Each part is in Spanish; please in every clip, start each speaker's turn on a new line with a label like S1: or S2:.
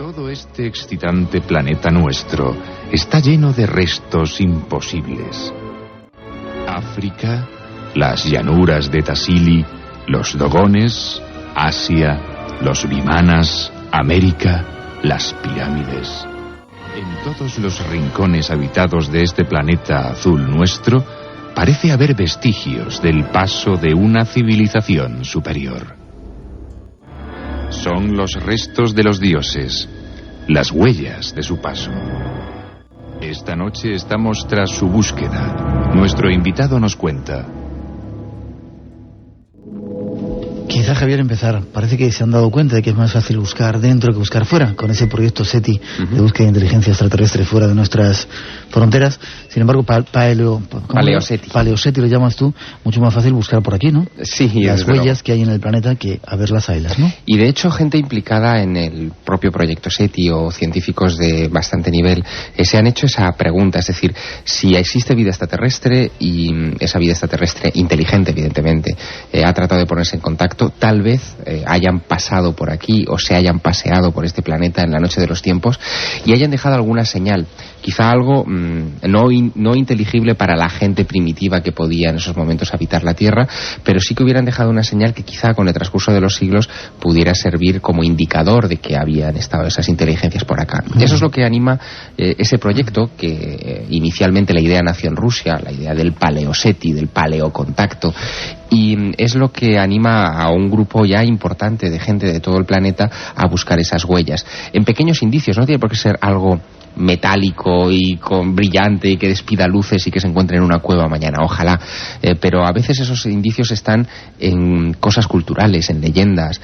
S1: Todo este excitante planeta nuestro está lleno de restos imposibles. África, las llanuras de Tassili, los Dogones, Asia, los Vimanas, América, las pirámides. En todos los rincones habitados de este planeta azul nuestro, parece haber vestigios del paso de una civilización superior. Son los restos de los dioses, las huellas de su paso. Esta noche estamos tras su búsqueda. Nuestro invitado nos cuenta.
S2: Quizá, Javier, empezar. Parece que se han dado cuenta de que es más fácil buscar dentro que buscar fuera, con ese proyecto SETI de búsqueda de inteligencia extraterrestre fuera de nuestras fronteras. Sin embargo, Paleoseti lo llamas tú, mucho más fácil buscar por aquí, ¿no?
S3: Sí.
S2: Las huellas que hay en el planeta que a ver las islas, ¿no?
S3: Y de hecho, gente implicada en el propio proyecto SETI o científicos de bastante nivel se han hecho esa pregunta, es decir, si existe vida extraterrestre y esa vida extraterrestre inteligente, evidentemente, ha tratado de ponerse en contacto, tal vez hayan pasado por aquí o se hayan paseado por este planeta en la noche de los tiempos y hayan dejado alguna señal, quizá algo no inteligible para la gente primitiva que podía en esos momentos habitar la Tierra, pero sí que hubieran dejado una señal que quizá con el transcurso de los siglos pudiera servir como indicador de que habían estado esas inteligencias por acá. Eso es lo que anima ese proyecto, que inicialmente la idea nació en Rusia, la idea del Paleoseti, del paleocontacto, y es lo que anima a un grupo ya importante de gente de todo el planeta a buscar esas huellas. En pequeños indicios, no tiene por qué ser algo metálico y con brillante y que despida luces y que se encuentre en una cueva mañana, ojalá, pero a veces esos indicios están en cosas culturales, en leyendas.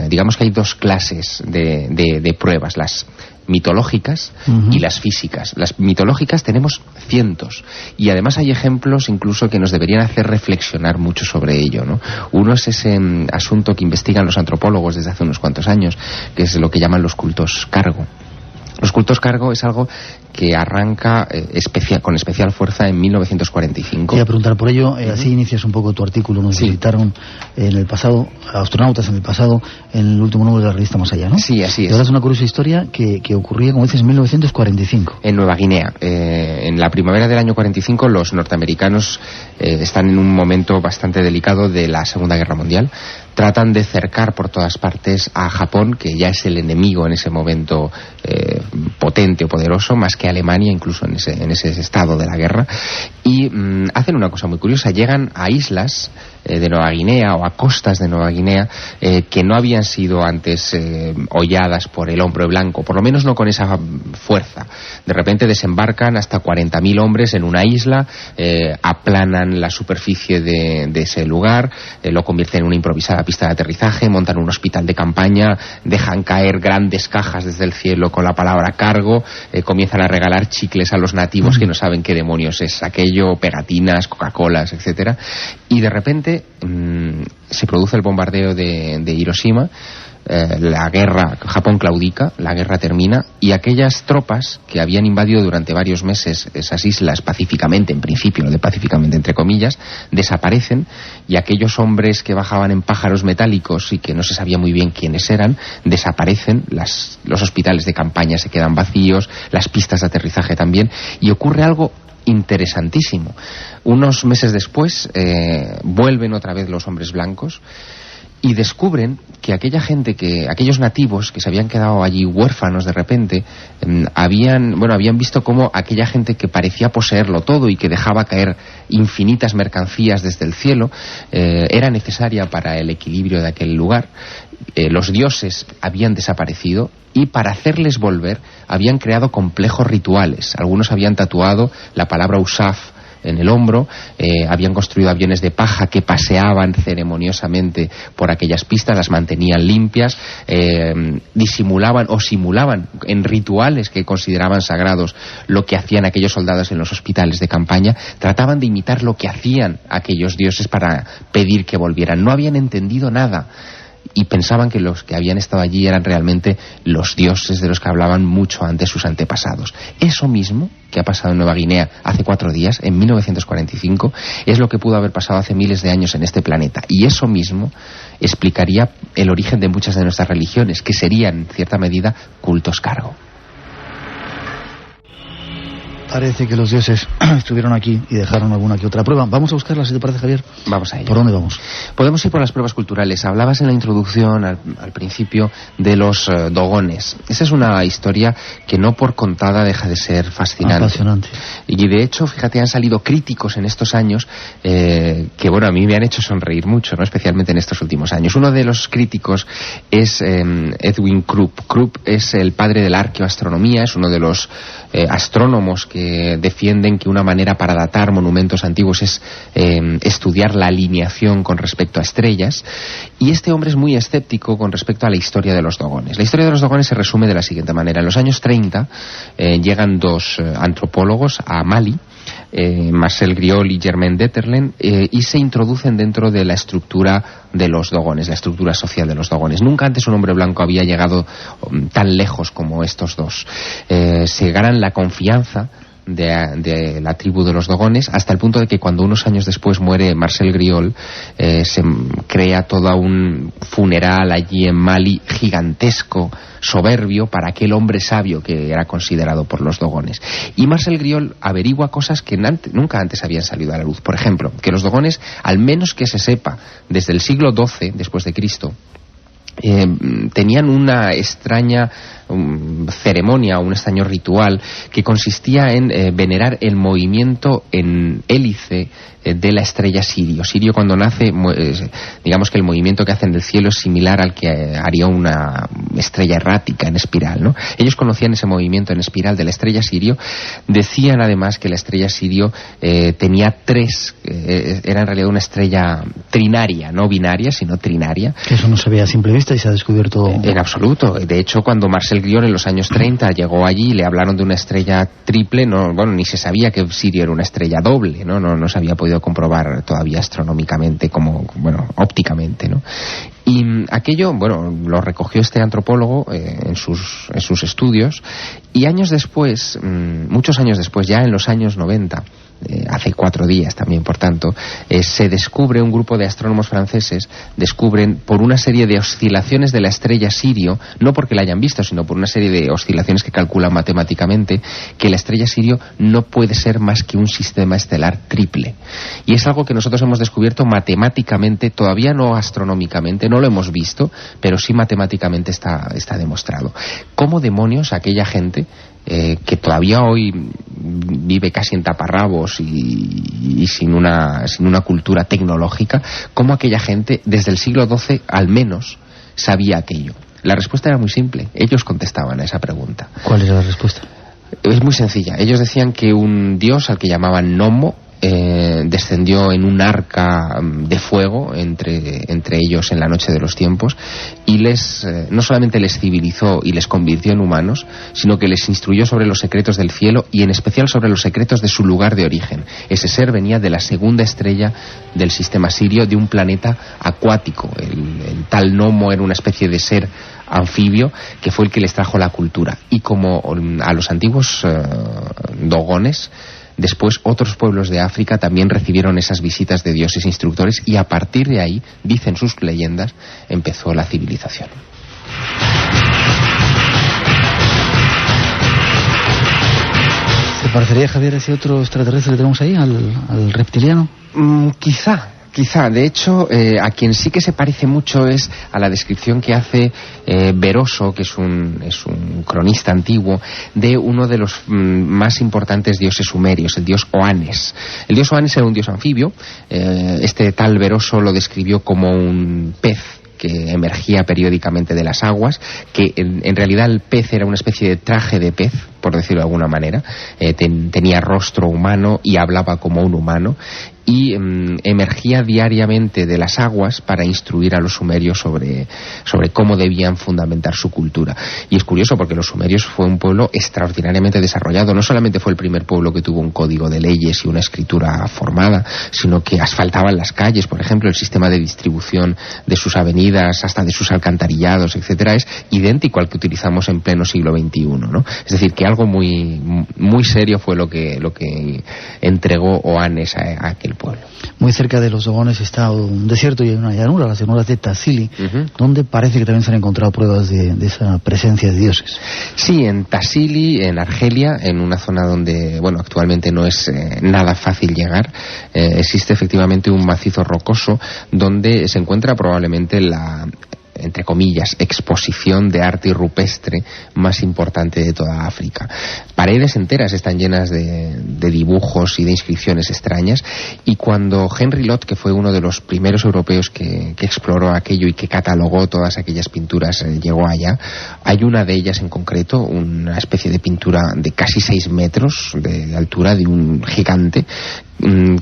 S3: Digamos que hay dos clases de pruebas, las mitológicas y las físicas. Las mitológicas tenemos cientos y además hay ejemplos incluso que nos deberían hacer reflexionar mucho sobre ello, ¿no? Uno es ese asunto que investigan los antropólogos desde hace unos cuantos años, que es lo que llaman los cultos cargo. Los cultos cargo es algo que arranca con especial fuerza en 1945.
S2: Quería preguntar por ello, así inicias un poco tu artículo. Nos visitaron en el pasado, astronautas en el pasado, en el último número de la revista Más Allá, ¿no?
S3: Sí, así es.
S2: Y ahora es una curiosa historia que ocurría, como dices, en 1945.
S3: En Nueva Guinea. En la primavera del año 45 los norteamericanos están en un momento bastante delicado de la Segunda Guerra Mundial. Tratan de cercar por todas partes a Japón, que ya es el enemigo en ese momento potente o poderoso, más que Alemania, incluso en ese estado de la guerra. Y hacen una cosa muy curiosa, llegan a islas de Nueva Guinea o a costas de Nueva Guinea que no habían sido antes holladas por el hombre blanco, por lo menos no con esa fuerza. De repente desembarcan hasta 40.000 hombres en una isla, aplanan la superficie de ese lugar, lo convierten en una improvisada pista de aterrizaje, montan un hospital de campaña, dejan caer grandes cajas desde el cielo con la palabra cargo, comienzan a regalar chicles a los nativos que no saben qué demonios es aquello, pegatinas, Coca-Colas, etcétera, y de repente se produce el bombardeo de Hiroshima. La guerra, Japón claudica, la guerra termina y aquellas tropas que habían invadido durante varios meses esas islas pacíficamente, en principio, lo de pacíficamente entre comillas, desaparecen y aquellos hombres que bajaban en pájaros metálicos y que no se sabía muy bien quiénes eran, desaparecen, los hospitales de campaña se quedan vacíos, las pistas de aterrizaje también, y ocurre algo interesantísimo. Unos meses después vuelven otra vez los hombres blancos y descubren que aquellos nativos que se habían quedado allí huérfanos de repente, habían visto cómo aquella gente que parecía poseerlo todo y que dejaba caer infinitas mercancías desde el cielo, era necesaria para el equilibrio de aquel lugar. Los dioses habían desaparecido y para hacerles volver habían creado complejos rituales. Algunos habían tatuado la palabra Usaf en el hombro, habían construido aviones de paja que paseaban ceremoniosamente por aquellas pistas, las mantenían limpias, simulaban en rituales que consideraban sagrados lo que hacían aquellos soldados en los hospitales de campaña, trataban de imitar lo que hacían aquellos dioses para pedir que volvieran. No habían entendido nada y pensaban que los que habían estado allí eran realmente los dioses de los que hablaban mucho antes sus antepasados. Eso mismo que ha pasado en Nueva Guinea hace 4 días, en 1945, es lo que pudo haber pasado hace miles de años en este planeta. Y eso mismo explicaría el origen de muchas de nuestras religiones, que serían, en cierta medida, cultos cargo.
S2: Parece que los dioses estuvieron aquí y dejaron alguna que otra prueba. Vamos a buscarla, si te parece, Javier.
S3: Vamos a ello.
S2: ¿Por dónde vamos?
S3: Podemos ir por las pruebas culturales. Hablabas en la introducción, al principio, de los dogones. Esa es una historia que no por contada deja de ser fascinante.
S2: Apasionante.
S3: Y de hecho, fíjate, han salido críticos en estos años que, bueno, a mí me han hecho sonreír mucho, ¿no? Especialmente en estos últimos años. Uno de los críticos es Edwin Krupp. Krupp es el padre de la arqueoastronomía, es uno de los astrónomos que defienden que una manera para datar monumentos antiguos es estudiar la alineación con respecto a estrellas, y este hombre es muy escéptico con respecto a la historia de los dogones. La historia de los dogones se resume de la siguiente manera. En los años 30 llegan dos antropólogos a Mali, Marcel Griol y Germain Detterlen, y se introducen dentro de la estructura de los dogones, la estructura social de los dogones. Nunca antes un hombre blanco había llegado tan lejos como estos dos. Se ganan la confianza de la tribu de los dogones, hasta el punto de que cuando unos años después muere Marcel Griol, se crea todo un funeral allí en Mali gigantesco, soberbio, para aquel hombre sabio que era considerado por los dogones. Y Marcel Griol averigua cosas que nunca antes habían salido a la luz. Por ejemplo, que los dogones, al menos que se sepa, desde el siglo XII después de Cristo, tenían una extraña ceremonia, un extraño ritual que consistía en venerar el movimiento en hélice de la estrella Sirio. Sirio, cuando nace, digamos que el movimiento que hacen del cielo es similar al que haría una estrella errática en espiral, ¿no? Ellos conocían ese movimiento en espiral de la estrella Sirio. Decían además que la estrella Sirio tenía era en realidad una estrella trinaria, no binaria, sino trinaria.
S2: Eso no se veía a simple vista y se ha descubierto...
S3: En absoluto. De hecho, cuando Marcel Griol en los años 30 llegó allí y le hablaron de una estrella triple, ni se sabía que Sirio era una estrella doble, no se había podido comprobar todavía astronómicamente, ópticamente, ¿no? Y aquello, lo recogió este antropólogo en sus estudios, y años después, muchos años después, ya en los años 90, hace 4 días también, por tanto, se descubre, un grupo de astrónomos franceses descubren, por una serie de oscilaciones de la estrella Sirio, no porque la hayan visto, sino por una serie de oscilaciones que calculan matemáticamente, que la estrella Sirio no puede ser más que un sistema estelar triple. Y es algo que nosotros hemos descubierto matemáticamente, todavía no astronómicamente, no lo hemos visto, pero sí matemáticamente está demostrado. ¿Cómo demonios aquella gente que todavía hoy vive casi en taparrabos y sin una cultura tecnológica, cómo aquella gente desde el siglo XII al menos sabía aquello? La respuesta era muy simple. Ellos contestaban a esa pregunta.
S2: ¿Cuál era la respuesta?
S3: Es muy sencilla. Ellos decían que un dios al que llamaban Nomo descendió en un arca de fuego entre ellos en la noche de los tiempos, y no solamente les civilizó y les convirtió en humanos, sino que les instruyó sobre los secretos del cielo, y en especial sobre los secretos de su lugar de origen. Ese ser venía de la segunda estrella del sistema Sirio, de un planeta acuático. El tal Nomo era una especie de ser anfibio que fue el que les trajo la cultura. Y como a los antiguos dogones, después otros pueblos de África también recibieron esas visitas de dioses instructores, y a partir de ahí, dicen sus leyendas, empezó la civilización.
S2: ¿Se parecería, Javier, a ese otro extraterrestre que tenemos ahí, al reptiliano?
S3: Quizá, de hecho, a quien sí que se parece mucho es a la descripción que hace Beroso, que es un cronista antiguo, de uno de los más importantes dioses sumerios, el dios Oannes. El dios Oannes era un dios anfibio. Este tal Beroso lo describió como un pez que emergía periódicamente de las aguas, que en realidad el pez era una especie de traje de pez, por decirlo de alguna manera. Tenía rostro humano y hablaba como un humano, y emergía diariamente de las aguas para instruir a los sumerios sobre cómo debían fundamentar su cultura. Y es curioso porque los sumerios fue un pueblo extraordinariamente desarrollado. No solamente fue el primer pueblo que tuvo un código de leyes y una escritura formada, sino que asfaltaban las calles, por ejemplo. El sistema de distribución de sus avenidas, hasta de sus alcantarillados, etcétera, es idéntico al que utilizamos en pleno siglo XXI, ¿no? Es decir, que algo algo muy, muy serio fue lo que entregó Oanes a aquel pueblo.
S2: Muy cerca de los Dogones está un desierto y hay una llanura, las llanuras de Tassili, donde parece que también se han encontrado pruebas de esa presencia de dioses.
S3: Sí, en Tassili, en Argelia, en una zona donde, bueno, actualmente no es nada fácil llegar, existe efectivamente un macizo rocoso donde se encuentra probablemente la, entre comillas, exposición de arte rupestre más importante de toda África. Paredes enteras están llenas de dibujos y de inscripciones extrañas, y cuando Henry Lott, que fue uno de los primeros europeos que exploró aquello y que catalogó todas aquellas pinturas, llegó allá, hay una de ellas en concreto, una especie de pintura de casi 6 metros de altura, de un gigante,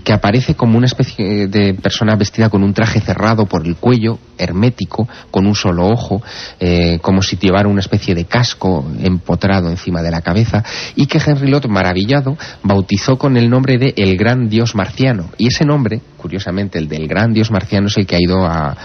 S3: que aparece como una especie de persona vestida con un traje cerrado por el cuello, hermético, con un solo ojo, como si llevara una especie de casco empotrado encima de la cabeza, y que Henry Lott, maravillado, bautizó con el nombre de el gran dios marciano. Y ese nombre, curiosamente, el del gran dios marciano, es el que ha ido a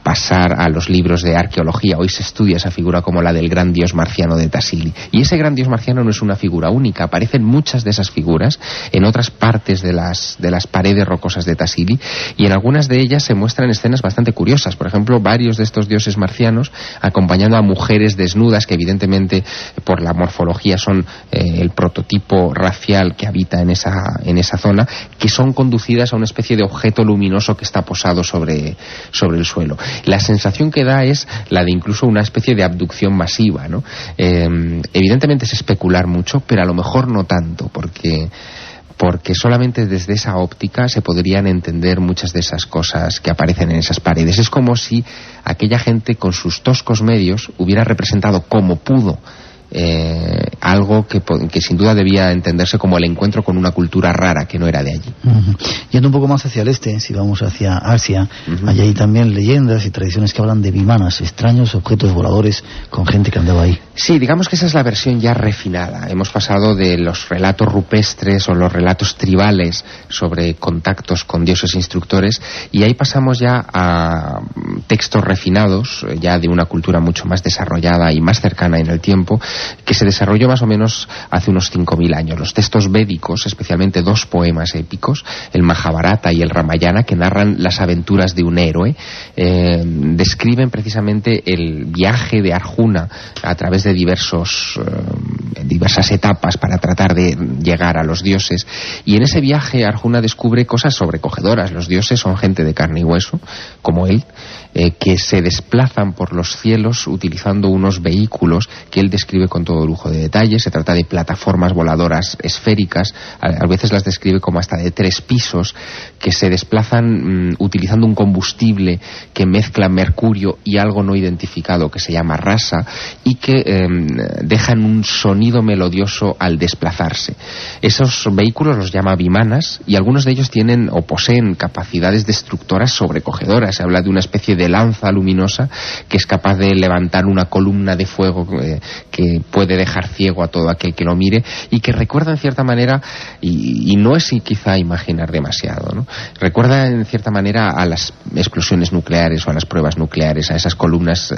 S3: pasar a los libros de arqueología. Hoy se estudia esa figura como la del gran dios marciano de Tassili. Y ese gran dios marciano no es una figura única, aparecen muchas de esas figuras en otras partes de las paredes rocosas de Tassili, y en algunas de ellas se muestran escenas bastante curiosas. Por ejemplo, varios de estos dioses marcianos acompañando a mujeres desnudas, que evidentemente por la morfología son el prototipo racial que habita en esa zona, que son conducidas a una especie de objeto luminoso que está posado sobre el suelo. La sensación que da es la de incluso una especie de abducción masiva, ¿no? Evidentemente es especular mucho, pero a lo mejor no tanto, porque solamente desde esa óptica se podrían entender muchas de esas cosas que aparecen en esas paredes. Es como si aquella gente con sus toscos medios hubiera representado como pudo algo que sin duda debía entenderse como el encuentro con una cultura rara que no era de allí.
S2: Yendo un poco más hacia el este, si vamos hacia Asia, allá hay también leyendas y tradiciones que hablan de vimanas, extraños objetos voladores con gente que andaba ahí.
S3: Sí, digamos que esa es la versión ya refinada. Hemos pasado de los relatos rupestres o los relatos tribales sobre contactos con dioses instructores, y ahí pasamos ya a textos refinados, ya de una cultura mucho más desarrollada y más cercana en el tiempo, que se desarrolló más o menos hace unos 5.000 años. Los textos védicos, especialmente 2 poemas épicos, el Mahabharata y el Ramayana, que narran las aventuras de un héroe, describen precisamente el viaje de Arjuna a través de diversas etapas para tratar de llegar a los dioses, y en ese viaje Arjuna descubre cosas sobrecogedoras. Los dioses son gente de carne y hueso, como él, que se desplazan por los cielos utilizando unos vehículos que él describe con todo lujo de detalles. Se trata de plataformas voladoras esféricas, a veces las describe como hasta de 3 pisos, que se desplazan utilizando un combustible que mezcla mercurio y algo no identificado que se llama rasa, y que dejan un sonido melodioso al desplazarse. Esos vehículos los llama vimanas, y algunos de ellos tienen o poseen capacidades destructoras sobrecogedoras. Se habla de una especie de lanza luminosa que es capaz de levantar una columna de fuego que puede dejar ciego a todo aquel que lo mire, y que recuerda en cierta manera, y no es quizá imaginar demasiado, ¿no? Recuerda en cierta manera a las explosiones nucleares o a las pruebas nucleares, a esas columnas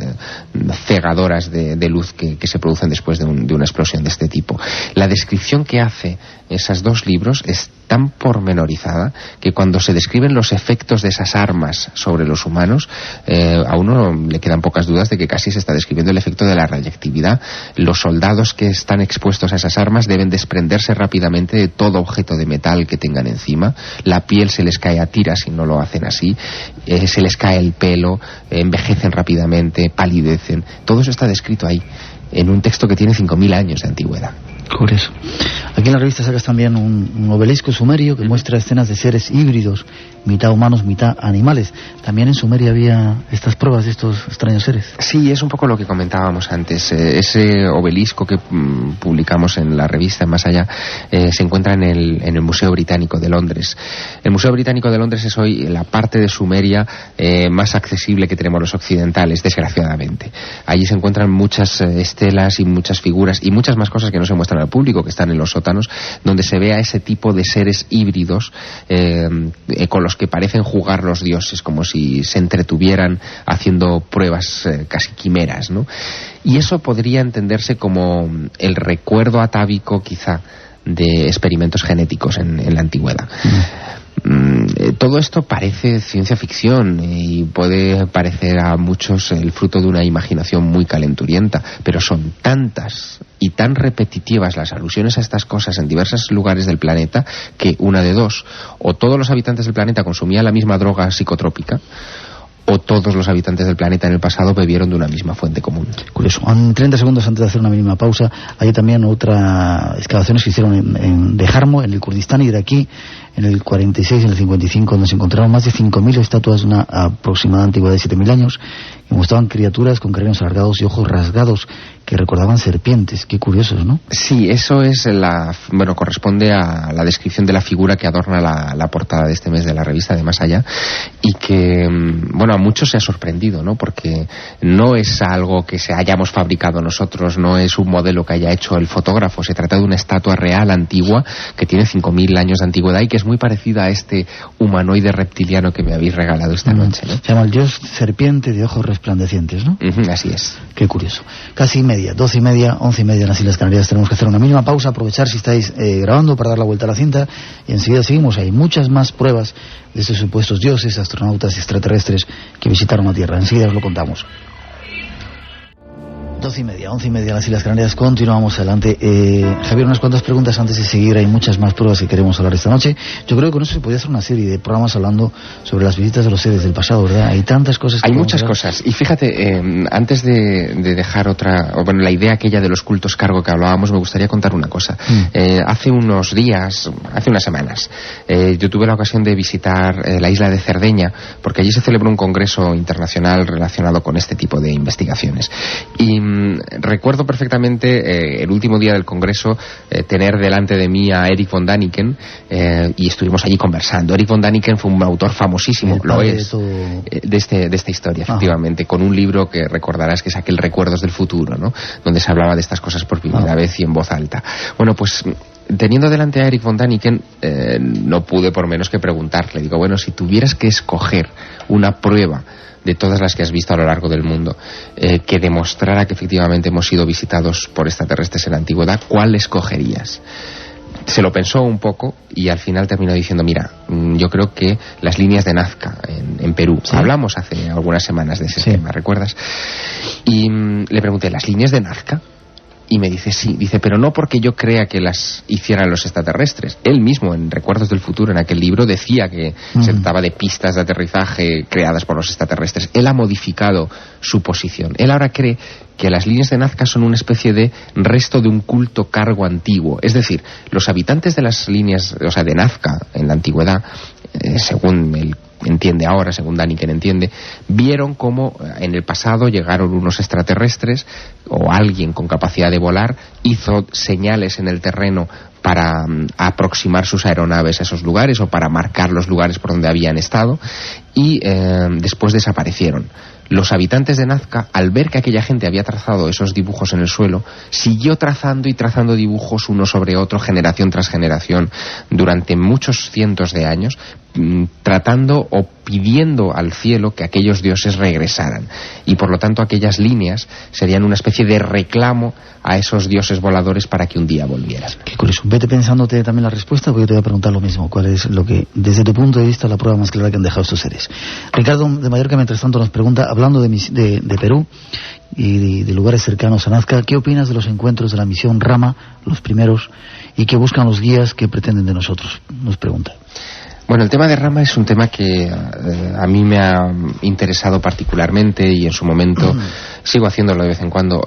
S3: cegadoras de luz que se producen después de una explosión de este tipo. La descripción que hace esos 2 libros es tan pormenorizada que cuando se describen los efectos de esas armas sobre los humanos, a uno le quedan pocas dudas de que casi se está describiendo el efecto de la radiactividad. Los soldados que están expuestos a esas armas deben desprenderse rápidamente de todo objeto de metal que tengan encima. La piel se les cae a tiras si no lo hacen así, se les cae el pelo, envejecen rápidamente, palidecen. Todo eso está descrito ahí, en un texto que tiene 5.000 años de antigüedad.
S2: Curioso. Aquí en la revista sacas también un obelisco sumerio que muestra escenas de seres híbridos, mitad humanos, mitad animales. ¿También en Sumeria había estas pruebas de estos extraños seres?
S3: Sí, es un poco lo que comentábamos antes. Ese obelisco que publicamos en la revista Más Allá se encuentra en el Museo Británico de Londres. El Museo Británico de Londres es hoy la parte de Sumeria más accesible que tenemos los occidentales, desgraciadamente. Allí se encuentran muchas estelas y muchas figuras y muchas más cosas que no se muestran al público, que están en los sótanos, donde se ve a ese tipo de seres híbridos con los que parecen jugar los dioses, como si se entretuvieran haciendo pruebas casi quimeras, ¿no? Y eso podría entenderse como el recuerdo atávico, quizá, de experimentos genéticos en la antigüedad. Todo esto parece ciencia ficción y puede parecer a muchos el fruto de una imaginación muy calenturienta, pero son tantas y tan repetitivas las alusiones a estas cosas en diversos lugares del planeta que una de dos: o todos los habitantes del planeta consumían la misma droga psicotrópica, o todos los habitantes del planeta en el pasado bebieron de una misma fuente común.
S2: Curioso. 30 segundos antes de hacer una mínima pausa, hay también otras excavaciones que hicieron de Jarmo, en el Kurdistán iraquí, en el 46 y en el 55, donde se encontraron más de 5.000 estatuas de una aproximada antigüedad de 7.000 años, que mostraban criaturas con cráneos alargados y ojos rasgados que recordaban serpientes. Qué curiosos, ¿no?
S3: Sí, eso es corresponde a la descripción de la figura que adorna la portada de este mes de la revista de Más Allá, y que, a muchos se ha sorprendido, ¿no? Porque no es algo que hayamos fabricado nosotros, no es un modelo que haya hecho el fotógrafo, se trata de una estatua real antigua que tiene 5.000 años de antigüedad y que es muy parecida a este humanoide reptiliano que me habéis regalado esta noche, ¿no?
S2: Se llama el dios serpiente de ojos resplandecientes, ¿no?
S3: Así es.
S2: Qué curioso. Casi media, 12:30, 11:30 en las Islas Canarias. Tenemos que hacer una mínima pausa, aprovechar si estáis grabando para dar la vuelta a la cinta, y enseguida seguimos. Hay muchas más pruebas de estos supuestos dioses, astronautas y extraterrestres que visitaron la Tierra. Enseguida os lo contamos. 12:30, 11:30 en las Islas Canarias. Continuamos adelante. Javier, unas cuantas preguntas antes de seguir. Hay muchas más pruebas que queremos hablar esta noche. Yo creo que con eso se podría hacer una serie de programas hablando sobre las visitas de los seres del pasado, ¿verdad? Hay tantas cosas que...
S3: Hay muchas cosas. Y fíjate, antes de dejar la idea aquella de los cultos cargo que hablábamos, me gustaría contar una cosa. Hace unas semanas, yo tuve la ocasión de visitar la isla de Cerdeña, porque allí se celebró un congreso internacional relacionado con este tipo de investigaciones. Y recuerdo perfectamente el último día del congreso tener delante de mí a Eric von Däniken, y estuvimos allí conversando. Eric von Däniken fue un autor famosísimo, lo es, de esta historia, efectivamente, con un libro que recordarás que es aquel Recuerdos del Futuro, ¿no? Donde se hablaba de estas cosas por primera vez y en voz alta. Bueno, pues teniendo delante a Eric von Däniken, no pude por menos que preguntarle. Digo, bueno, si tuvieras que escoger una prueba de todas las que has visto a lo largo del mundo, que demostrara que efectivamente hemos sido visitados por extraterrestres en la antigüedad, ¿cuál escogerías? Se lo pensó un poco y al final terminó diciendo, mira, yo creo que las líneas de Nazca en Perú. ¿Sí? Hablamos hace algunas semanas de ese tema, ¿recuerdas? Y le pregunté, ¿las líneas de Nazca? Y me dice, sí. Dice, pero no porque yo crea que las hicieran los extraterrestres. Él mismo, en Recuerdos del Futuro, en aquel libro, decía que se trataba de pistas de aterrizaje creadas por los extraterrestres. Él ha modificado su posición. Él ahora cree que las líneas de Nazca son una especie de resto de un culto cargo antiguo. Es decir, los habitantes de las líneas, o sea, de Nazca, en la antigüedad, según él entiende ahora, según Däniken entiende, vieron cómo en el pasado llegaron unos extraterrestres o alguien con capacidad de volar, hizo señales en el terreno para aproximar sus aeronaves a esos lugares o para marcar los lugares por donde habían estado, y después desaparecieron. Los habitantes de Nazca, al ver que aquella gente había trazado esos dibujos en el suelo, siguió trazando y trazando dibujos uno sobre otro, generación tras generación, durante muchos cientos de años, tratando o pidiendo al cielo que aquellos dioses regresaran. Y por lo tanto aquellas líneas serían una especie de reclamo a esos dioses voladores para que un día volvieran.
S2: Qué curioso. Vete pensándote también la respuesta, porque yo te voy a preguntar lo mismo. ¿Cuál es lo que, desde tu punto de vista, la prueba más clara que han dejado estos seres? Ricardo de Mallorca, mientras tanto, nos pregunta, hablando de Perú y de lugares cercanos a Nazca, ¿qué opinas de los encuentros de la misión Rama, los primeros, y qué buscan los guías que pretenden de nosotros? Nos pregunta.
S3: Bueno, el tema de Rama es un tema que a mí me ha interesado particularmente, y en su momento sigo haciéndolo de vez en cuando.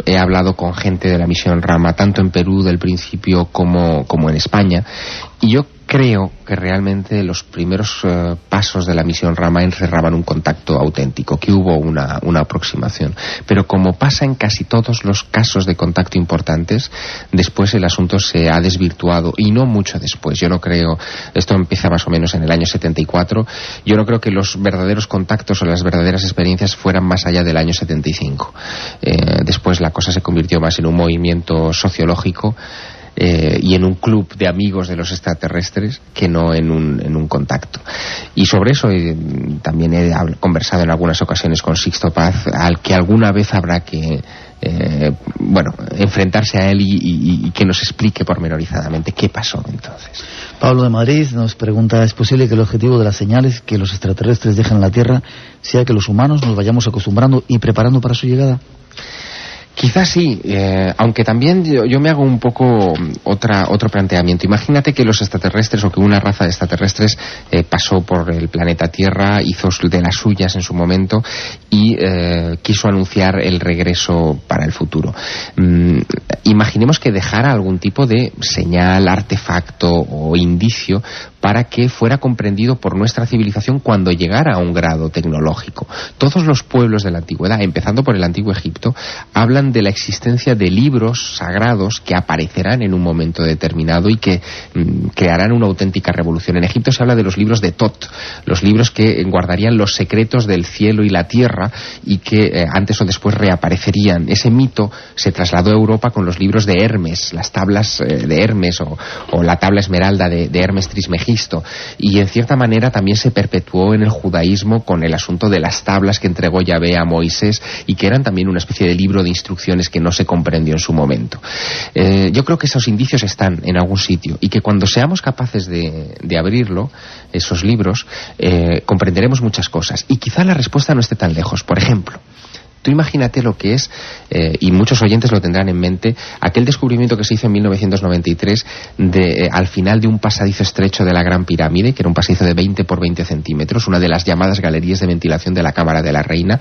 S3: He hablado con gente de la misión Rama, tanto en Perú del principio como en España, y yo creo que realmente los primeros pasos de la misión Rama encerraban un contacto auténtico, que hubo una aproximación. Pero como pasa en casi todos los casos de contacto importantes, después el asunto se ha desvirtuado, y no mucho después. Yo no creo, esto empieza más o menos en el año 74, yo no creo que los verdaderos contactos o las verdaderas experiencias fueran más allá del año 75. Después la cosa se convirtió más en un movimiento sociológico y en un club de amigos de los extraterrestres que no en un contacto. Y sobre eso también he conversado en algunas ocasiones con Sixto Paz, al que alguna vez habrá que enfrentarse a él y que nos explique pormenorizadamente qué pasó entonces.
S2: Pablo de Madrid nos pregunta: ¿es posible que el objetivo de las señales que los extraterrestres dejan en la Tierra sea que los humanos nos vayamos acostumbrando y preparando para su llegada?
S3: Quizás sí, aunque también yo me hago un poco otro planteamiento. Imagínate que los extraterrestres, o que una raza de extraterrestres pasó por el planeta Tierra, hizo de las suyas en su momento y quiso anunciar el regreso para el futuro. Imaginemos que dejara algún tipo de señal, artefacto o indicio para que fuera comprendido por nuestra civilización cuando llegara a un grado tecnológico. Todos los pueblos de la antigüedad, empezando por el antiguo Egipto, hablan de la existencia de libros sagrados que aparecerán en un momento determinado y que crearán una auténtica revolución. En Egipto se habla de los libros de Tot, los libros que guardarían los secretos del cielo y la tierra y que antes o después reaparecerían. Ese mito se trasladó a Europa con los libros de Hermes, las tablas de Hermes o la tabla esmeralda de Hermes Trismegisto, y en cierta manera también se perpetuó en el judaísmo con el asunto de las tablas que entregó Yahvé a Moisés y que eran también una especie de libro de instrucciones que no se comprendió en su momento. Yo creo que esos indicios están en algún sitio y que cuando seamos capaces de abrirlo, esos libros, comprenderemos muchas cosas y quizá la respuesta no esté tan lejos. Por ejemplo, tú imagínate lo que es, y muchos oyentes lo tendrán en mente, aquel descubrimiento que se hizo en 1993 al final de un pasadizo estrecho de la Gran Pirámide, que era un pasadizo de 20 por 20 centímetros, una de las llamadas galerías de ventilación de la Cámara de la Reina,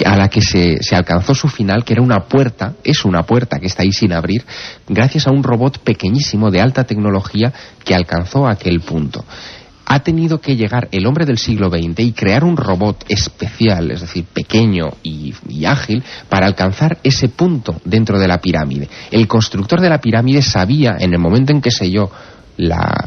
S3: a la que se alcanzó su final, que era una puerta que está ahí sin abrir, gracias a un robot pequeñísimo de alta tecnología que alcanzó aquel punto. Ha tenido que llegar el hombre del siglo XX y crear un robot especial, es decir, pequeño y ágil, para alcanzar ese punto dentro de la pirámide. El constructor de la pirámide sabía, en el momento en que selló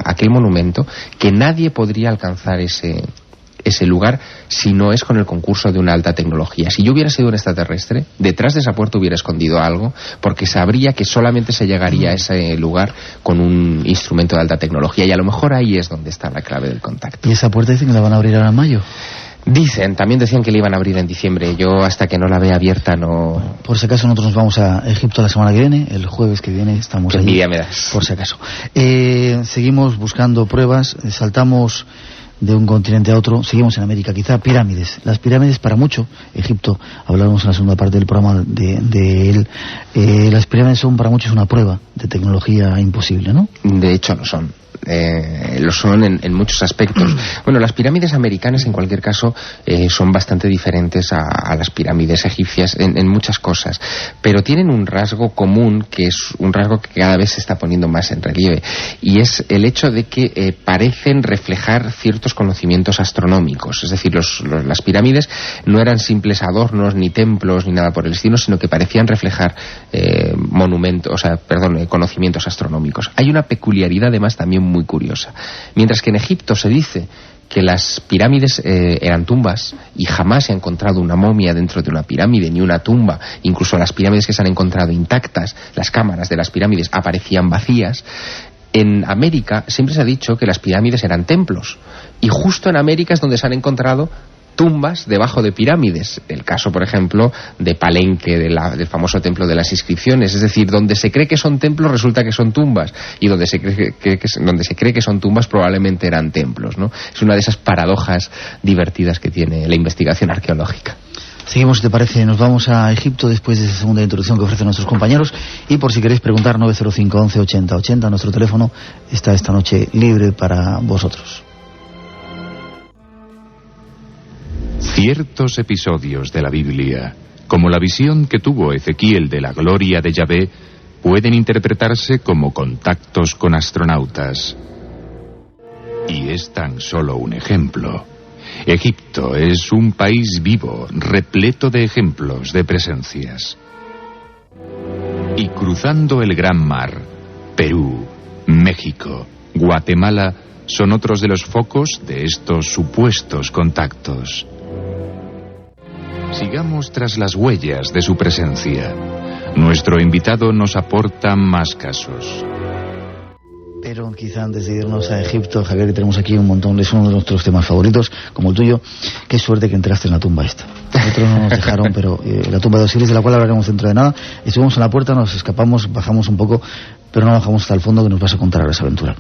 S3: aquel monumento, que nadie podría alcanzar ese lugar si no es con el concurso de una alta tecnología. Si yo hubiera sido un extraterrestre, detrás de esa puerta hubiera escondido algo, porque sabría que solamente se llegaría a ese lugar con un instrumento de alta tecnología, y a lo mejor ahí es donde está la clave del contacto.
S2: ¿Y esa puerta dicen que la van a abrir ahora en mayo?
S3: También decían que la iban a abrir en diciembre. Yo hasta que no la vea abierta no...
S2: Por si acaso nosotros nos vamos a Egipto la semana que viene, el jueves que viene estamos allí.
S3: Envidia me das.
S2: Por si acaso. Seguimos buscando pruebas, saltamos de un continente a otro, seguimos en América, quizá pirámides. Las pirámides, para mucho, Egipto, hablábamos en la segunda parte del programa de él, las pirámides son para muchos una prueba de tecnología imposible, ¿no? De hecho lo son.
S3: Lo son en muchos aspectos. Bueno, las pirámides americanas en cualquier caso son bastante diferentes a las pirámides egipcias en muchas cosas, pero tienen un rasgo común, que es un rasgo que cada vez se está poniendo más en relieve, y es el hecho de que parecen reflejar ciertos conocimientos astronómicos. Es decir, las pirámides no eran simples adornos ni templos ni nada por el estilo, sino que parecían reflejar conocimientos astronómicos. Hay una peculiaridad además también muy curiosa. Mientras que en Egipto se dice que las pirámides eran tumbas y jamás se ha encontrado una momia dentro de una pirámide ni una tumba, incluso las pirámides que se han encontrado intactas, las cámaras de las pirámides aparecían vacías. En América siempre se ha dicho que las pirámides eran templos, y justo en América es donde se han encontrado tumbas debajo de pirámides. El caso, por ejemplo, de Palenque, del famoso templo de las inscripciones. Es decir, donde se cree que son templos resulta que son tumbas, y donde se cree que son tumbas probablemente eran templos, ¿no? Es una de esas paradojas divertidas que tiene la investigación arqueológica.
S2: Seguimos, si te parece, nos vamos a Egipto después de esa segunda introducción que ofrecen nuestros compañeros, y por si queréis preguntar, 905 11 80 80, nuestro teléfono está esta noche libre para vosotros.
S1: Ciertos episodios de la Biblia, como la visión que tuvo Ezequiel de la gloria de Yahvé, pueden interpretarse como contactos con astronautas. Y es tan solo un ejemplo. Egipto es un país vivo, repleto de ejemplos de presencias. Y cruzando el Gran Mar, Perú, México, Guatemala son otros de los focos de estos supuestos contactos. Sigamos tras las huellas de su presencia. Nuestro invitado nos aporta más casos.
S2: Pero quizá antes de irnos a Egipto, Javier, que tenemos aquí un montón, es uno de nuestros temas favoritos, como el tuyo. Qué suerte que entraste en la tumba esta. Nosotros no nos dejaron, pero la tumba de Osiris, de la cual hablaremos dentro de nada. Estuvimos en la puerta, nos escapamos, bajamos un poco, pero no bajamos hasta el fondo, que nos vas a contar ahora esa aventura.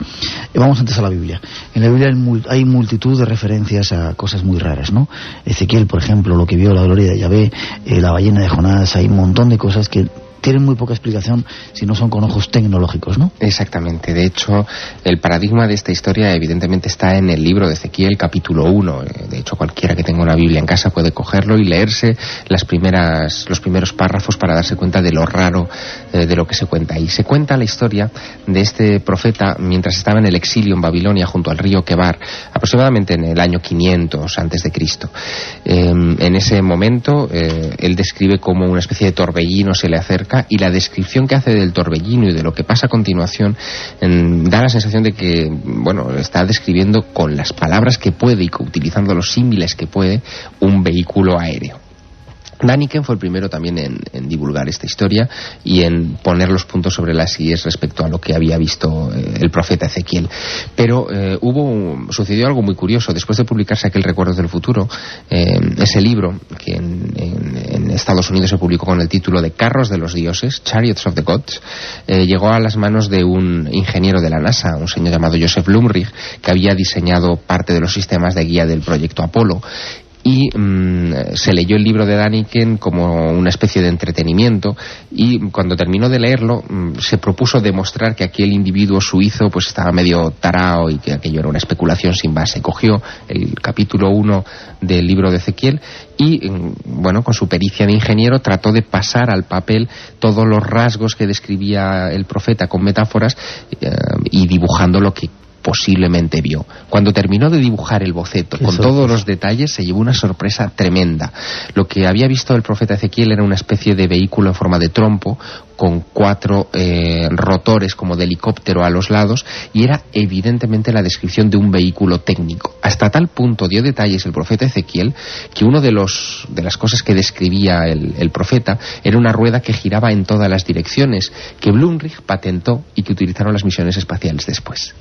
S2: Vamos antes a la Biblia. En la Biblia hay multitud de referencias a cosas muy raras, ¿no? Ezequiel, por ejemplo, lo que vio, la gloria de Yahvé, la ballena de Jonás, hay un montón de cosas que tienen muy poca explicación si no son con ojos tecnológicos, ¿no?
S3: Exactamente. De hecho, el paradigma de esta historia evidentemente está en el libro de Ezequiel, capítulo 1. De hecho, cualquiera que tenga una Biblia en casa puede cogerlo y leerse los primeros párrafos para darse cuenta de lo raro de lo que se cuenta. Y se cuenta la historia de este profeta mientras estaba en el exilio en Babilonia junto al río Quebar, aproximadamente en el año 500 antes de Cristo. En ese momento, él describe cómo una especie de torbellino se le acerca, y la descripción que hace del torbellino y de lo que pasa a continuación da la sensación de que, bueno, está describiendo con las palabras que puede y utilizando los símiles que puede un vehículo aéreo. Daniken fue el primero también en divulgar esta historia y en poner los puntos sobre las IES respecto a lo que había visto el profeta Ezequiel. Pero sucedió algo muy curioso. Después de publicarse aquel Recuerdos del Futuro, ese libro que en Estados Unidos se publicó con el título de Carros de los Dioses, Chariots of the Gods, llegó a las manos de un ingeniero de la NASA, un señor llamado Joseph Blumrich, que había diseñado parte de los sistemas de guía del proyecto Apolo. Y se leyó el libro de Daniken como una especie de entretenimiento, y cuando terminó de leerlo se propuso demostrar que aquel individuo suizo pues estaba medio tarao y que aquello era una especulación sin base. Cogió el capítulo 1 del libro de Ezequiel y, bueno, con su pericia de ingeniero trató de pasar al papel todos los rasgos que describía el profeta con metáforas y dibujando lo que posiblemente vio. Cuando terminó de dibujar el boceto con todos los detalles, se llevó una sorpresa tremenda. Lo que había visto el profeta Ezequiel era una especie de vehículo en forma de trompo con 4 rotores como de helicóptero a los lados, y era evidentemente la descripción de un vehículo técnico. Hasta tal punto dio detalles el profeta Ezequiel que uno de las cosas que describía el profeta era una rueda que giraba en todas las direcciones, que Blumrich patentó y que utilizaron las misiones espaciales después.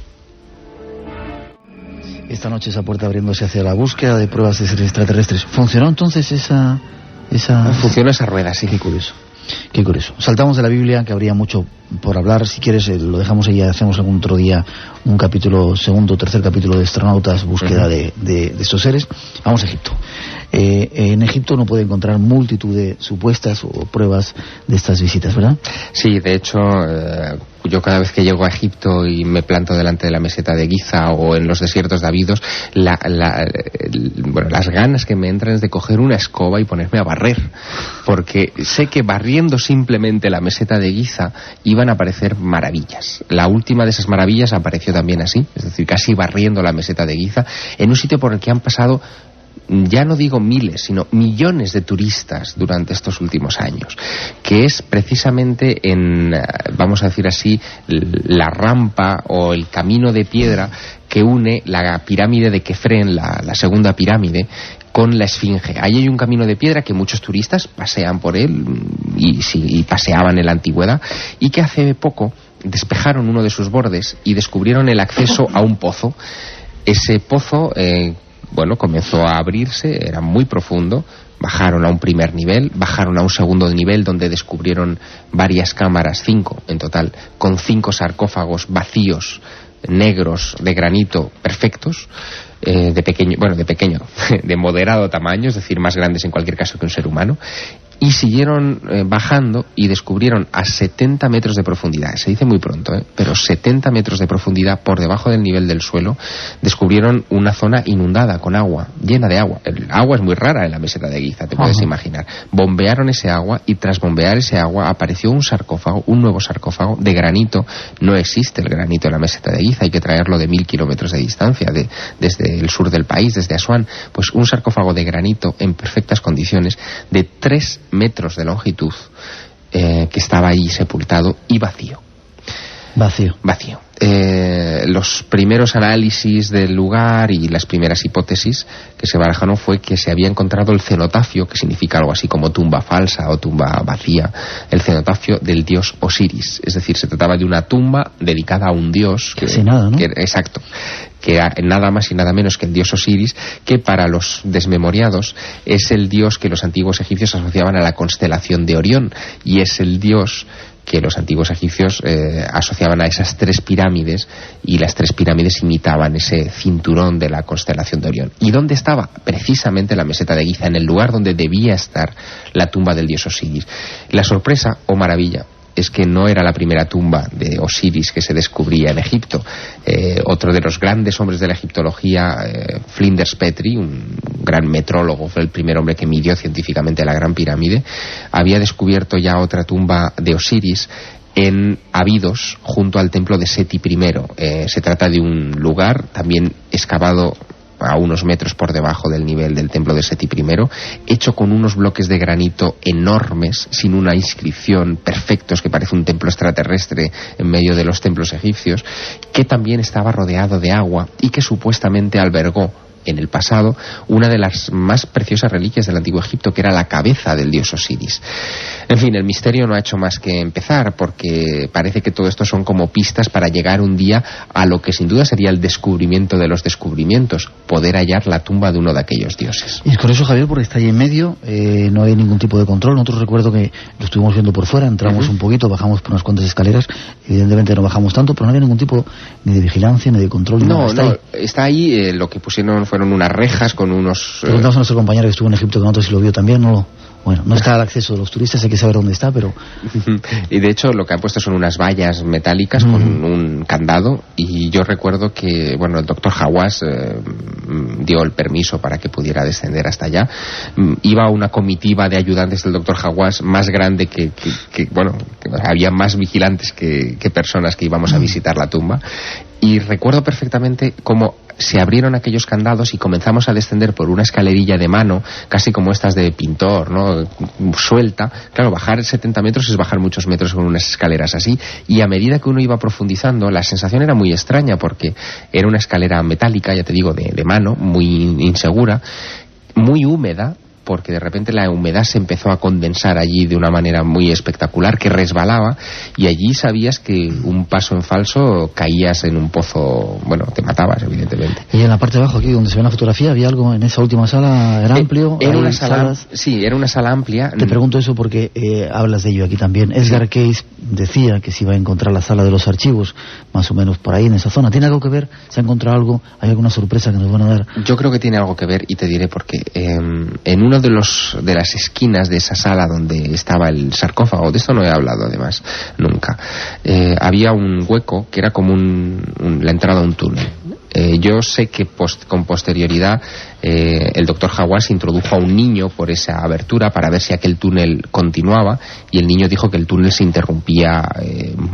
S2: Esta noche esa puerta abriéndose hacia la búsqueda de pruebas de seres extraterrestres. ¿Funcionó entonces esa...?
S3: Funcionó esa rueda, sí.
S2: Qué curioso. Qué curioso. Saltamos de la Biblia, que habría mucho por hablar. Si quieres, lo dejamos ahí, hacemos algún otro día un capítulo, segundo o tercer capítulo de Astronautas, búsqueda de estos seres. Vamos a Egipto. En Egipto uno puede encontrar multitud de supuestas o pruebas de estas visitas, ¿verdad?
S3: Sí, de hecho, yo cada vez que llego a Egipto y me planto delante de la meseta de Giza o en los desiertos de Abidos, las ganas que me entran es de coger una escoba y ponerme a barrer, porque sé que barriendo simplemente la meseta de Giza iban a aparecer maravillas. La última de esas maravillas apareció también así, es decir, casi barriendo la meseta de Giza, en un sitio por el que han pasado, ya no digo miles, sino millones de turistas durante estos últimos años, que es precisamente vamos a decir así, la rampa o el camino de piedra que une la pirámide de Kefren, la segunda pirámide, con la Esfinge. Ahí hay un camino de piedra que muchos turistas pasean por él y paseaban en la antigüedad, y que hace poco despejaron uno de sus bordes y descubrieron el acceso a un pozo. Ese pozo comenzó a abrirse, era muy profundo, bajaron a un primer nivel, bajaron a un segundo nivel donde descubrieron varias cámaras, 5 en total, con 5 sarcófagos vacíos, negros, de granito, perfectos, de moderado tamaño, es decir, más grandes en cualquier caso que un ser humano. Y siguieron bajando y descubrieron a 70 metros de profundidad, se dice muy pronto, pero 70 metros de profundidad por debajo del nivel del suelo, descubrieron una zona inundada con agua, llena de agua. El agua es muy rara en la meseta de Giza, te puedes imaginar. Bombearon ese agua y tras bombear ese agua apareció un sarcófago, un nuevo sarcófago de granito. No existe el granito en la meseta de Giza, hay que traerlo de 1000 kilómetros de distancia, desde el sur del país, desde Asuán. Pues un sarcófago de granito en perfectas condiciones, de 3 metros de longitud, que estaba ahí sepultado y vacío.
S2: Vacío.
S3: los primeros análisis del lugar y las primeras hipótesis que se barajaron fue que se había encontrado el cenotafio, que significa algo así como tumba falsa o tumba vacía, el cenotafio del dios Osiris. Es decir, se trataba de una tumba dedicada a un dios.
S2: Casi nada, ¿no?
S3: Exacto. Que era nada más y nada menos que el dios Osiris, que para los desmemoriados es el dios que los antiguos egipcios asociaban a la constelación de Orión, y es el dios que los antiguos egipcios asociaban a esas 3 pirámides, y las 3 pirámides imitaban ese cinturón de la constelación de Orión. ¿Y dónde estaba? Precisamente la meseta de Giza, en el lugar donde debía estar la tumba del dios Osiris. La sorpresa, o maravilla, es que no era la primera tumba de Osiris que se descubría en Egipto. Otro de los grandes hombres de la egiptología, Flinders Petrie, un gran metrólogo, fue el primer hombre que midió científicamente la Gran Pirámide, había descubierto ya otra tumba de Osiris en Abidos, junto al templo de Seti I. Se trata de un lugar también excavado a unos metros por debajo del nivel del templo de Seti I, hecho con unos bloques de granito enormes, sin una inscripción, perfectos, que parece un templo extraterrestre en medio de los templos egipcios, que también estaba rodeado de agua y que supuestamente albergó en el pasado una de las más preciosas reliquias del antiguo Egipto, que era la cabeza del dios Osiris. En fin, el misterio no ha hecho más que empezar, porque parece que todo esto son como pistas para llegar un día a lo que sin duda sería el descubrimiento de los descubrimientos, poder hallar la tumba de uno de aquellos dioses.
S2: Y es curioso, Javier, porque está ahí en medio, no hay ningún tipo de control. Nosotros recuerdo que lo estuvimos viendo por fuera, entramos un poquito, bajamos por unas cuantas escaleras, evidentemente no bajamos tanto, pero no había ningún tipo ni de vigilancia, ni de control.
S3: Está ahí. Lo que pusieron fueron unas rejas con unos...
S2: Preguntamos a nuestro compañero que estuvo en Egipto, que nosotros si lo vio también, no está al acceso de los turistas, hay que saber dónde está, pero...
S3: Y de hecho lo que han puesto son unas vallas metálicas con un candado, y yo recuerdo que, el doctor Hawass dio el permiso para que pudiera descender hasta allá. Iba una comitiva de ayudantes del doctor Hawass más grande que había más vigilantes que personas que íbamos a visitar la tumba. Y recuerdo perfectamente cómo se abrieron aquellos candados y comenzamos a descender por una escalerilla de mano, casi como estas de pintor, ¿no? Suelta. Claro, bajar 70 metros es bajar muchos metros con unas escaleras así, y a medida que uno iba profundizando, la sensación era muy extraña, porque era una escalera metálica, ya te digo, de mano, muy insegura, muy húmeda, porque de repente la humedad se empezó a condensar allí de una manera muy espectacular, que resbalaba, y allí sabías que un paso en falso caías en un pozo, te matabas, evidentemente.
S2: Y en la parte de abajo, aquí donde se ve la fotografía, había algo en esa última sala, era amplio.
S3: Era una sala, sí, era una sala amplia.
S2: Te pregunto eso porque hablas de ello aquí también. Edgar Cayce decía que se iba a encontrar la sala de los archivos, más o menos por ahí en esa zona. ¿Tiene algo que ver? ¿Se ha encontrado algo? ¿Hay alguna sorpresa que nos van a dar?
S3: Yo creo que tiene algo que ver, y te diré por qué. En uno de las esquinas de esa sala donde estaba el sarcófago, de esto no he hablado además nunca, había un hueco que era como la entrada a un túnel. Yo sé que con posterioridad el doctor Hawass introdujo a un niño por esa abertura para ver si aquel túnel continuaba, y el niño dijo que el túnel se interrumpía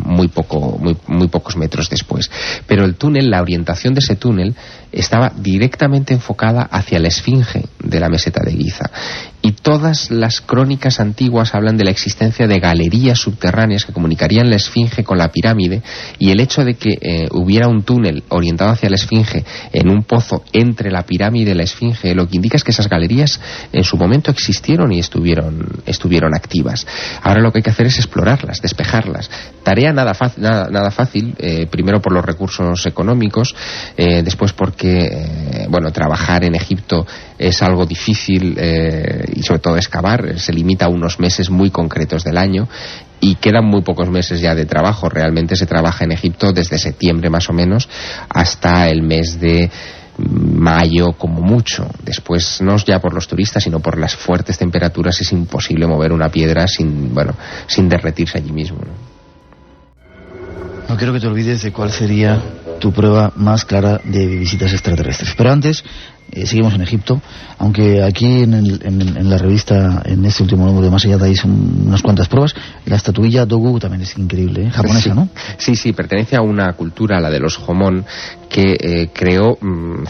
S3: muy pocos metros después. Pero el túnel, la orientación de ese túnel estaba directamente enfocada hacia la esfinge de la meseta de Giza. Y todas las crónicas antiguas hablan de la existencia de galerías subterráneas que comunicarían la esfinge con la pirámide, y el hecho de que hubiera un túnel orientado hacia la esfinge en un pozo entre la pirámide y la esfinge, lo que indica es que esas galerías en su momento existieron y estuvieron activas. Ahora lo que hay que hacer es explorarlas, despejarlas. Tarea nada fácil, primero por los recursos económicos, después porque trabajar en Egipto es algo difícil, y sobre todo excavar, se limita a unos meses muy concretos del año, y quedan muy pocos meses ya de trabajo. Realmente se trabaja en Egipto desde septiembre más o menos hasta el mes de mayo como mucho. Después, no ya por los turistas, sino por las fuertes temperaturas, es imposible mover una piedra sin derretirse allí mismo, ¿no?
S2: No quiero que te olvides de cuál sería tu prueba más clara de visitas extraterrestres. Pero antes, seguimos en Egipto, aunque aquí en la revista, en este último número de Más Allá, dais unas cuantas pruebas. La estatuilla Dogu también es increíble, japonesa,
S3: sí,
S2: ¿no?
S3: Sí, pertenece a una cultura, la de los Jomon, que creó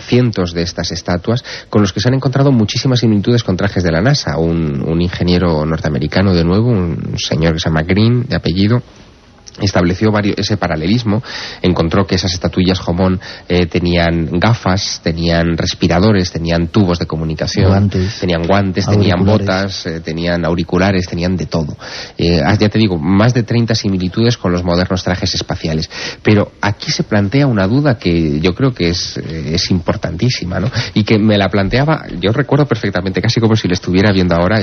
S3: cientos de estas estatuas, con los que se han encontrado muchísimas similitudes con trajes de la NASA. Un ingeniero norteamericano, de nuevo, un señor que se llama Green, de apellido, estableció ese paralelismo, encontró que esas estatuillas Jomón tenían gafas, tenían respiradores, tenían tubos de comunicación, tenían guantes, tenían botas, tenían auriculares, tenían de todo. Ya te digo, más de 30 similitudes con los modernos trajes espaciales. Pero aquí se plantea una duda que yo creo que es importantísima, ¿no? Y que me la planteaba, yo recuerdo perfectamente, casi como si lo estuviera viendo ahora,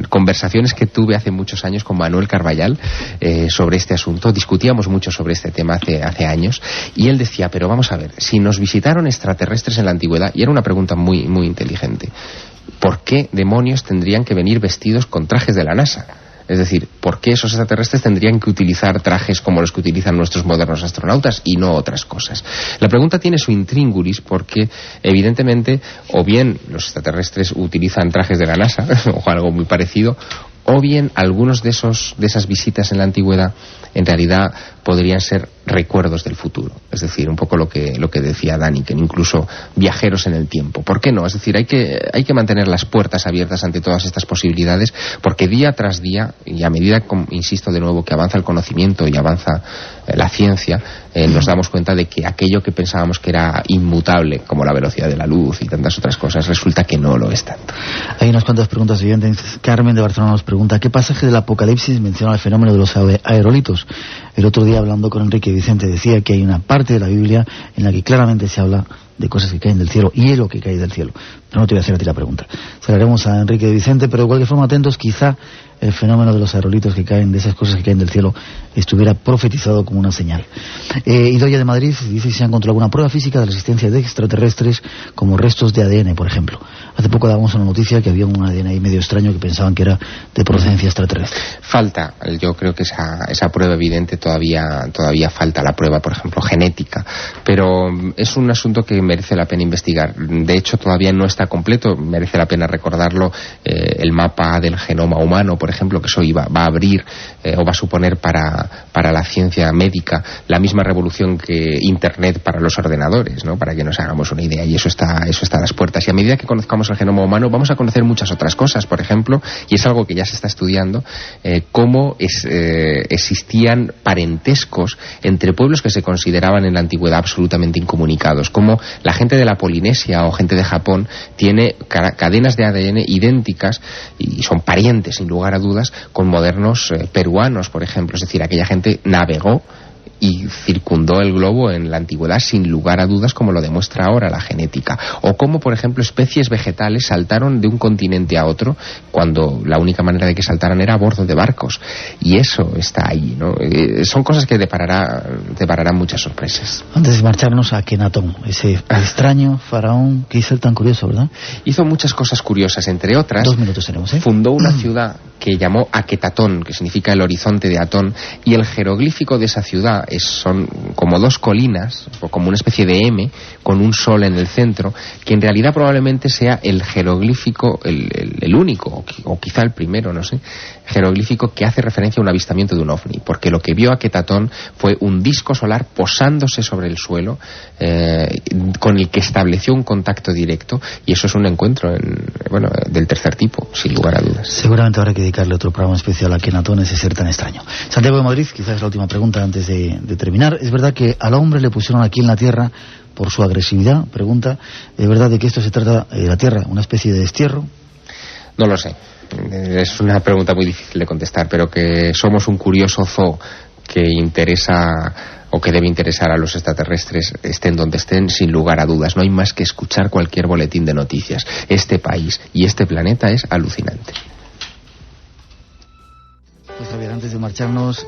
S3: conversaciones que tuve hace muchos años con Manuel Carballal sobre este asunto. Discutíamos mucho sobre este tema hace años, y él decía, pero vamos a ver, si nos visitaron extraterrestres en la antigüedad, y era una pregunta muy, muy inteligente, ¿por qué demonios tendrían que venir vestidos con trajes de la NASA? Es decir, ¿por qué esos extraterrestres tendrían que utilizar trajes como los que utilizan nuestros modernos astronautas y no otras cosas? La pregunta tiene su intríngulis porque, evidentemente, o bien los extraterrestres utilizan trajes de la NASA, o algo muy parecido, o bien algunos de esas visitas en la antigüedad en realidad podrían ser recuerdos del futuro. Es decir, un poco lo que decía Dani, que incluso viajeros en el tiempo. ¿Por qué no? Es decir, hay que mantener las puertas abiertas ante todas estas posibilidades, porque día tras día, y a medida, insisto de nuevo, que avanza el conocimiento y avanza la ciencia, nos damos cuenta de que aquello que pensábamos que era inmutable, como la velocidad de la luz y tantas otras cosas, resulta que no lo es tanto.
S2: Hay unas cuantas preguntas siguientes. Carmen de Barcelona nos pregunta, ¿qué pasaje del Apocalipsis menciona el fenómeno de los aerolitos? El otro día, hablando con Enrique Vicente, decía que hay una parte de la Biblia en la que claramente se habla de cosas que caen del cielo, hielo que cae del cielo. Pero no te voy a hacer a ti la pregunta. Se la haremos a Enrique Vicente, pero de cualquier forma atentos, quizá el fenómeno de los aerolitos que caen, de esas cosas que caen del cielo, estuviera profetizado como una señal. Idoia de Madrid dice si se ha encontrado alguna prueba física de la existencia de extraterrestres como restos de ADN, por ejemplo. Hace poco dábamos una noticia que había un ADN ahí medio extraño que pensaban que era de procedencia extraterrestre.
S3: Falta, yo creo que esa prueba evidente todavía falta, la prueba, por ejemplo, genética, pero es un asunto que merece la pena investigar. De hecho, todavía no está completo, merece la pena recordarlo, el mapa del genoma humano, por ejemplo, que eso va a abrir o va a suponer para la ciencia médica la misma revolución que Internet para los ordenadores, ¿no? Para que nos hagamos una idea, y eso está a las puertas. Y a medida que conozcamos el genoma humano vamos a conocer muchas otras cosas, por ejemplo, y es algo que ya se está estudiando, cómo existían parentescos entre pueblos que se consideraban en la antigüedad absolutamente incomunicados, cómo la gente de la Polinesia o gente de Japón tiene cadenas de ADN idénticas y son parientes, sin lugar a dudas, con modernos peruanos, por ejemplo. Es decir, aquella gente navegó y circundó el globo en la antigüedad sin lugar a dudas, como lo demuestra ahora la genética. O como, por ejemplo, especies vegetales saltaron de un continente a otro cuando la única manera de que saltaran era a bordo de barcos. Y eso está ahí, ¿no? Son cosas que depararán muchas sorpresas.
S2: Antes de marcharnos, a Akenatón, ese extraño faraón que hizo el tan curioso, ¿verdad?
S3: Hizo muchas cosas curiosas, entre otras.
S2: 2 minutos tenemos, ¿eh?
S3: Fundó una ciudad que llamó Aketatón, que significa el horizonte de Atón, y el jeroglífico de esa ciudad son como 2 colinas, o como una especie de M, con un sol en el centro, que en realidad probablemente sea el jeroglífico, el único, o quizá el primero, no sé, jeroglífico que hace referencia a un avistamiento de un ovni, porque lo que vio Aketatón fue un disco solar posándose sobre el suelo, con el que estableció un contacto directo, y eso es un encuentro del tercer tipo, sin lugar a dudas.
S2: Seguramente habrá que dedicarle otro programa especial a Akenatón, ese ser tan extraño. Santiago de Madrid, quizás es la última pregunta antes de terminar. ¿Es verdad que al hombre le pusieron aquí en la Tierra por su agresividad? Pregunta, ¿es verdad de que esto se trata, la Tierra, una especie de destierro?
S3: No lo sé. Es una pregunta muy difícil de contestar, pero que somos un curioso zoo que interesa o que debe interesar a los extraterrestres, estén donde estén, sin lugar a dudas. No hay más que escuchar cualquier boletín de noticias. Este país y este planeta es alucinante.
S2: Pues Javier, antes de marcharnos,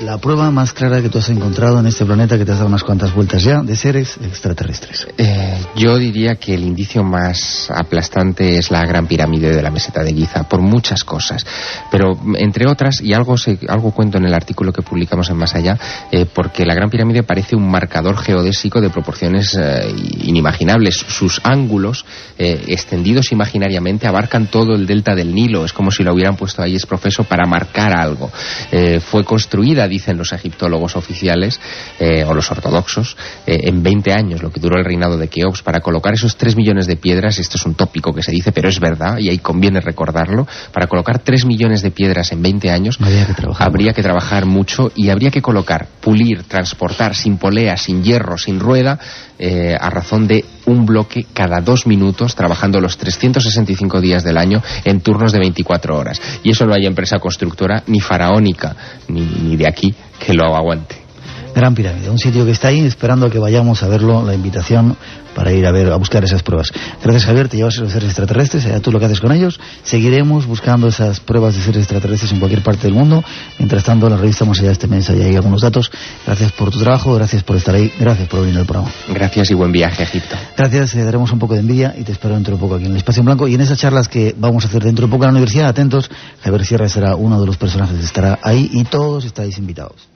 S2: la prueba más clara que tú has encontrado en este planeta, que te has dado unas cuantas vueltas ya, de seres extraterrestres.
S3: Yo diría que el indicio más aplastante es la Gran Pirámide de la Meseta de Giza, por muchas cosas. Pero, entre otras, y algo cuento en el artículo que publicamos en Más Allá, porque la Gran Pirámide parece un marcador geodésico de proporciones inimaginables. Sus ángulos, extendidos imaginariamente, abarcan todo el delta del Nilo. Es como si lo hubieran puesto ahí exprofeso para marcar para algo. Fue construida, dicen los egiptólogos oficiales, o los ortodoxos, en 20 años, lo que duró el reinado de Keops, para colocar esos 3 millones de piedras. Esto es un tópico que se dice, pero es verdad, y ahí conviene recordarlo. Para colocar 3 millones de piedras en 20 años, habría que trabajar mucho, y habría que colocar, pulir, transportar, sin polea, sin hierro, sin rueda, a razón de un bloque cada 2 minutos, trabajando los 365 días del año en turnos de 24 horas. Y eso no hay empresa constructora ni faraónica, ni de aquí, que lo aguante.
S2: Gran Pirámide, un sitio que está ahí esperando a que vayamos a verlo, la invitación para ir a buscar esas pruebas. Gracias, Javier, te llevas a los seres extraterrestres, tú lo que haces con ellos. Seguiremos buscando esas pruebas de seres extraterrestres en cualquier parte del mundo. Mientras tanto, la revista Más Allá de este mes, ahí hay algunos datos. Gracias por tu trabajo, gracias por estar ahí, gracias por venir al programa.
S3: Gracias y buen viaje a Egipto.
S2: Gracias, daremos un poco de envidia y te espero dentro de poco aquí en el Espacio en Blanco. Y en esas charlas que vamos a hacer dentro de poco en la universidad, atentos, Javier Sierra será uno de los personajes que estará ahí y todos estáis invitados.